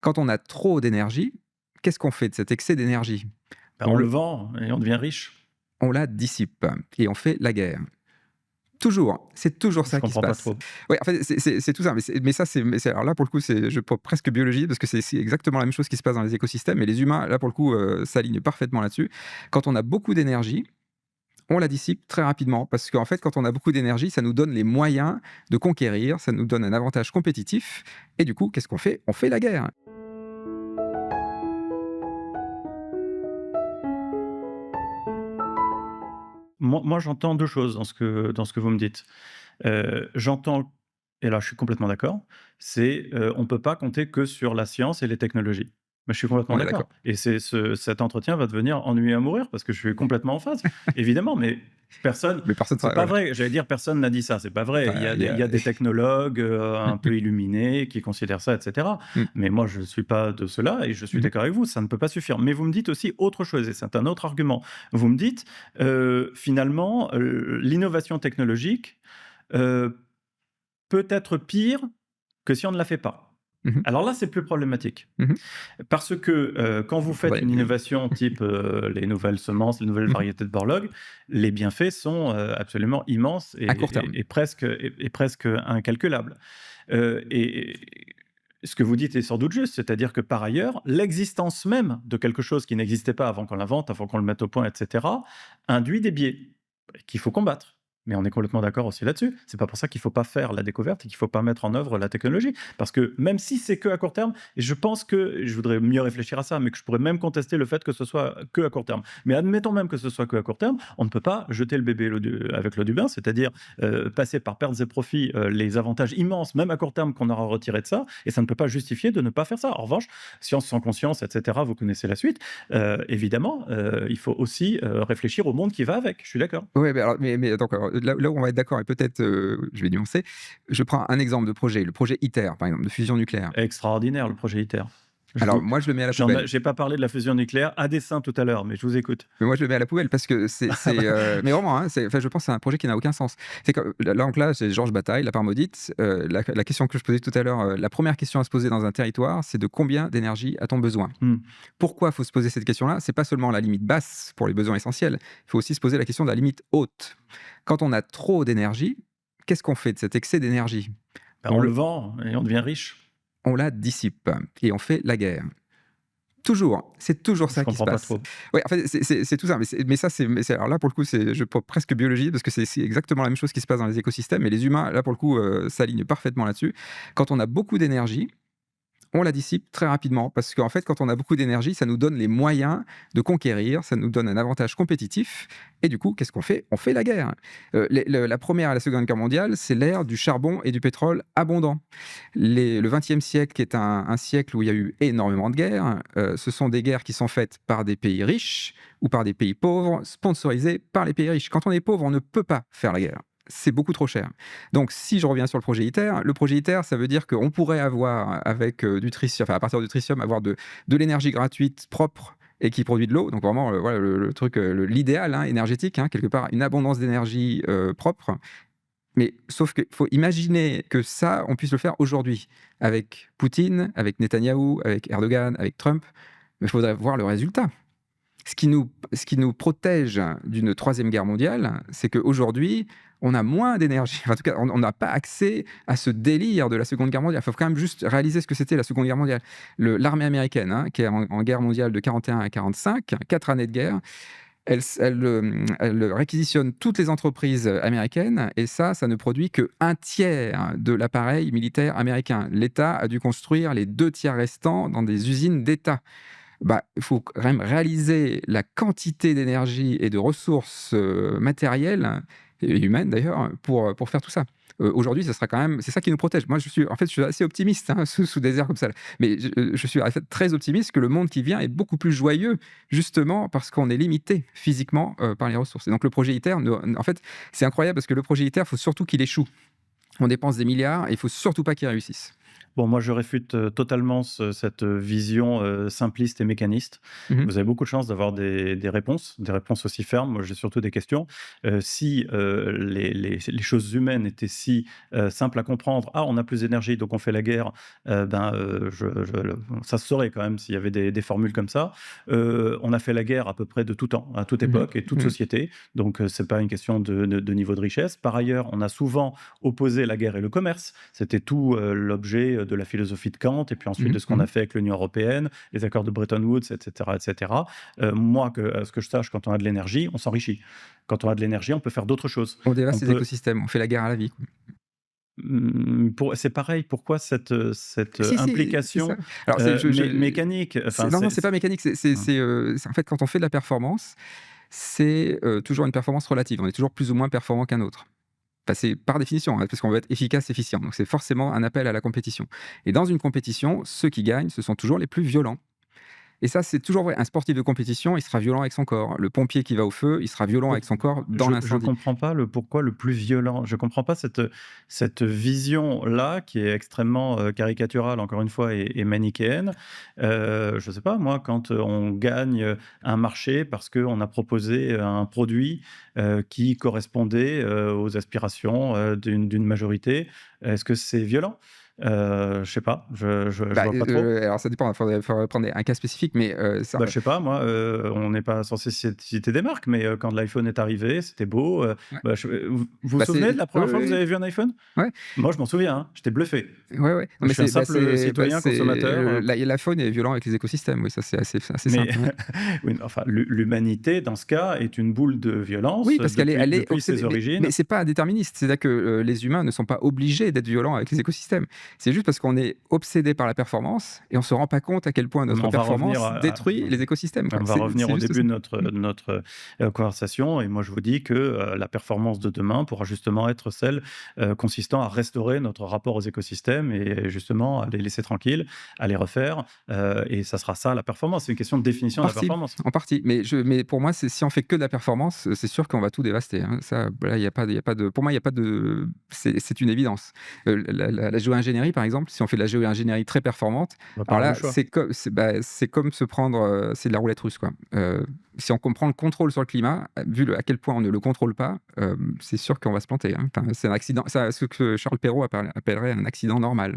Quand on a trop d'énergie, qu'est-ce qu'on fait de cet excès d'énergie? Bah, On on le le vend et on devient riche. on la dissipe et on fait la guerre. Toujours, c'est toujours Je ça qui se comprends pas passe. trop. Ouais, en fait, c'est tout ça, mais ça, alors là, pour le coup, c'est je peux presque biologie parce que c'est exactement la même chose qui se passe dans les écosystèmes et les humains, là, pour le coup, s'alignent parfaitement là-dessus. Quand on a beaucoup d'énergie, on la dissipe très rapidement parce qu'en fait, quand on a beaucoup d'énergie, ça nous donne les moyens de conquérir, ça nous donne un avantage compétitif et du coup, qu'est-ce qu'on fait? On fait la guerre. Moi, j'entends 2 choses dans ce que vous me dites. J'entends et là, je suis complètement d'accord, c'est, on peut pas compter que sur la science et les technologies. Mais je suis complètement On est d'accord. d'accord et cet entretien va devenir ennuyeux à mourir parce que je suis complètement en phase. Évidemment, mais personne Mais personne c'est sera pas voilà. vrai, j'allais dire personne n'a dit ça, c'est pas vrai. Enfin, il y Il a y a des technologues, un peu illuminés qui considèrent ça et cetera. mmh, Mais moi, je suis pas de ceux-là et je suis mmh d'accord avec vous, ça ne peut pas suffire. Mais vous me dites aussi autre chose et c'est un autre argument. Vous me dites, finalement, l'innovation technologique, heu, peut être pire que si on ne la fait pas. mh, Alors là, c'est plus problématique. mmh Parce que, quand vous faites Faudrait une innovation type, les nouvelles semences, les nouvelles mmh variétés de Borlog, les bienfaits sont, absolument immenses À court terme. et presque incalculables. Et ce que vous dites est sans doute juste, c'est-à-dire que par ailleurs, l'existence même de quelque chose qui n'existait pas avant qu'on l'invente, avant qu'on le mette au point et cetera, induit des biais qu'il faut combattre. Mais on est complètement d'accord aussi là-dessus. C'est pas pour ça qu'il faut pas faire la découverte et qu'il faut pas mettre en œuvre la technologie. Parce que même si c'est que à court terme, et je pense que je voudrais mieux réfléchir à ça, mais que je pourrais même contester le fait que ce soit que à court terme. Mais admettons même que ce soit que à court terme, on ne peut pas jeter le bébé avec l'eau du bain, c'est-à-dire passer par pertes et profits les avantages immenses, même à court terme, qu'on aura retiré de ça, et ça ne peut pas justifier de ne pas faire ça. En revanche, science sans conscience, etc., vous connaissez la suite, évidemment, il faut aussi réfléchir au monde qui va avec, je suis d'accord. Ouais, mais donc alors, là où on va être d'accord et peut-être, je vais nuancer, je prends un exemple de projet, le projet ITER, par exemple, de fusion nucléaire. Extraordinaire le projet ITER. Je Alors vous moi, je le mets à la poubelle. j'ai pas parlé de la fusion nucléaire à dessein tout à l'heure, mais je vous écoute. Mais moi, je le mets à la poubelle parce que Ah bah, mais vraiment, hein, enfin, je pense que c'est un projet qui n'a aucun sens. C'est que là donc là, c'est Georges Bataille, la part maudite, la question que je posais tout à l'heure, la première question à se poser dans un territoire, c'est de combien d'énergie a-t-on besoin? mmh. Pourquoi faut se poser cette question-là? C'est pas seulement la limite basse pour les besoins essentiels, il faut aussi se poser la question de la limite haute. Quand on a trop d'énergie, qu'est-ce qu'on fait de cet excès d'énergie? Bah, On on le le vend et on devient riche. on la dissipe et on fait la guerre. Toujours, c'est toujours Je ça qui se comprends pas passe. trop. Ouais, en fait, c'est tout ça, mais ça, alors là, pour le coup, c'est je peux presque biologie parce que c'est exactement la même chose qui se passe dans les écosystèmes et les humains, là, pour le coup, s'alignent parfaitement là-dessus. Quand on a beaucoup d'énergie, on la dissipe très rapidement parce qu'en fait, quand on a beaucoup d'énergie, ça nous donne les moyens de conquérir, ça nous donne un avantage compétitif et du coup, qu'est-ce qu'on fait? On fait la guerre. La 1re et la Seconde Guerre mondiale, c'est l'ère du charbon et du pétrole abondant. Le XXe siècle est un siècle où il y a eu énormément de guerres. Ce sont des guerres qui sont faites par des pays riches ou par des pays pauvres, sponsorisées par les pays riches. Quand on est pauvre, on ne peut pas faire la guerre. C'est beaucoup trop cher. Donc, si je reviens sur le projet ITER, ça veut dire qu'on pourrait avoir avec du tritium, enfin à partir du tritium, avoir de l'énergie gratuite, propre et qui produit de l'eau. Donc vraiment, voilà le truc, l'idéal hein, énergétique, hein, quelque part, une abondance d'énergie propre. Mais sauf qu'il faut imaginer que ça, on puisse le faire aujourd'hui, avec Poutine, avec Netanyahou, avec Erdogan, avec Trump. Mais il faudrait voir le résultat. Ce qui nous protège d'une troisième guerre mondiale, c'est qu'aujourd'hui, on a moins d'énergie. Enfin, en tout cas, on n'a pas accès à ce délire de la Seconde Guerre mondiale. Il faut quand même juste réaliser ce que c'était la Seconde Guerre mondiale. L'armée américaine, hein, qui est en guerre mondiale de 41 à 45, 4 années de guerre, elle réquisitionne toutes les entreprises américaines et ça ne produit que 1/3 de l'appareil militaire américain. L'État a dû construire les 2/3 restants dans des usines d'État. Bah, il faut quand même réaliser la quantité d'énergie et de ressources, matérielles et humaines d'ailleurs, pour faire tout ça. Aujourd'hui, ça sera quand même c'est ça qui nous protège. Moi, je suis assez optimiste, hein, sous des airs comme ça, là. Mais je suis en fait très optimiste que le monde qui vient est beaucoup plus joyeux, justement parce qu'on est limité physiquement, par les ressources. Et donc le projet ITER, en fait, c'est incroyable parce que le projet ITER, il faut surtout qu'il échoue. On dépense des milliards et il faut surtout pas qu'il réussisse. Bon, moi, je réfute totalement cette vision simpliste et mécaniste. Mmh. Vous avez beaucoup de chance d'avoir des réponses aussi fermes. Moi, j'ai surtout des questions. Si les choses humaines étaient si simples à comprendre, ah, on a plus d'énergie, donc on fait la guerre, ça se saurait quand même s'il y avait des formules comme ça. On a fait la guerre à peu près de tout temps, à toute Mmh mh. époque et toute Mmh. société. Donc, c'est pas une question de niveau de richesse. Par ailleurs, on a souvent opposé la guerre et le commerce. C'était tout l'objet de la philosophie de Kant et puis ensuite Mmh. de ce qu'on Mmh. a fait avec l'Union européenne, les accords de Bretton Woods, etc., etc. Moi, à ce que je sache, quand on a de l'énergie, on s'enrichit. Quand on a de l'énergie, on peut faire d'autres choses. On On dévaste les peut, écosystèmes, on fait la guerre à la vie, quoi. c'est pareil. Pourquoi cette Si, c'est ça. implication Alors mécanique? Enfin, non, non, c'est pas mécanique, Hein. c'est en fait, quand on fait de la performance, c'est, toujours une performance relative. On est toujours plus ou moins performant qu'un autre. Enfin, c'est par définition, hein, parce qu'on veut être efficace, efficient. Donc c'est forcément un appel à la compétition. Et dans une compétition, ceux qui gagnent, ce sont toujours les plus violents. Et ça, c'est toujours vrai. Un sportif de compétition, il sera violent avec son corps. Le pompier qui va au feu, il sera violent avec son corps dans Je l'incendie. comprends pas le pourquoi le plus violent. Je comprends pas cette vision-là qui est extrêmement, caricaturale encore une fois et manichéenne. Je sais pas moi, quand, on gagne, un marché parce qu'on a proposé, un produit, qui correspondait, aux aspirations, d'une majorité, est-ce que c'est violent? Je sais pas, je Bah, vois pas trop. alors ça dépend, il faudrait prendre un cas spécifique, mais ça Bah, je sais pas moi, on n'est pas censé citer des marques, mais quand l'iPhone est arrivé, c'était beau, ouais. bah, vous vous Bah, souvenez c'est de la oui, première fois que vous oui, avez vu un iPhone? ouais. Moi, je m'en souviens, hein, j'étais bluffé. Ouais, ouais. Non, Moi, je mais suis un bah, simple bah, citoyen consommateur, l'iPhone est violent avec les écosystèmes, oui, ça c'est assez mais simple, ouais. oui, enfin, l'humanité, dans ce cas, est une boule de Oui, violence, parce qu'elle est depuis ses obsédée, mais origines. c'est pas un déterministe. C'est-à-dire que, les humains ne sont pas obligés d'être violents avec les écosystèmes. C'est juste parce qu'on est obsédé par la performance et on se rend pas compte à quel point notre On va revenir performance détruit les écosystèmes, quoi. On va revenir C'est au juste début ça. de notre conversation et moi je vous dis que, la performance de demain pourra justement être celle, consistant à restaurer notre rapport aux écosystèmes et justement à les laisser tranquilles, à les refaire, et ça sera ça la performance. C'est une question de définition de la performance. En partie, mais pour moi, si on fait que de la performance, c'est sûr qu'on va tout dévaster, hein. Ça, là, il y a pas de pour moi, il y a pas de c'est une évidence. La géo-ingénierie, par exemple, si on fait de la géo-ingénierie très performante, On va pas alors avoir le là, choix. c'est comme se prendre, c'est de la roulette russe, quoi. Si on comprend le contrôle sur le climat, vu à quel point on ne le contrôle pas, c'est sûr qu'on va se planter, hein. Enfin, c'est un accident, ça, ce que Charles Perrow appellerait un accident normal.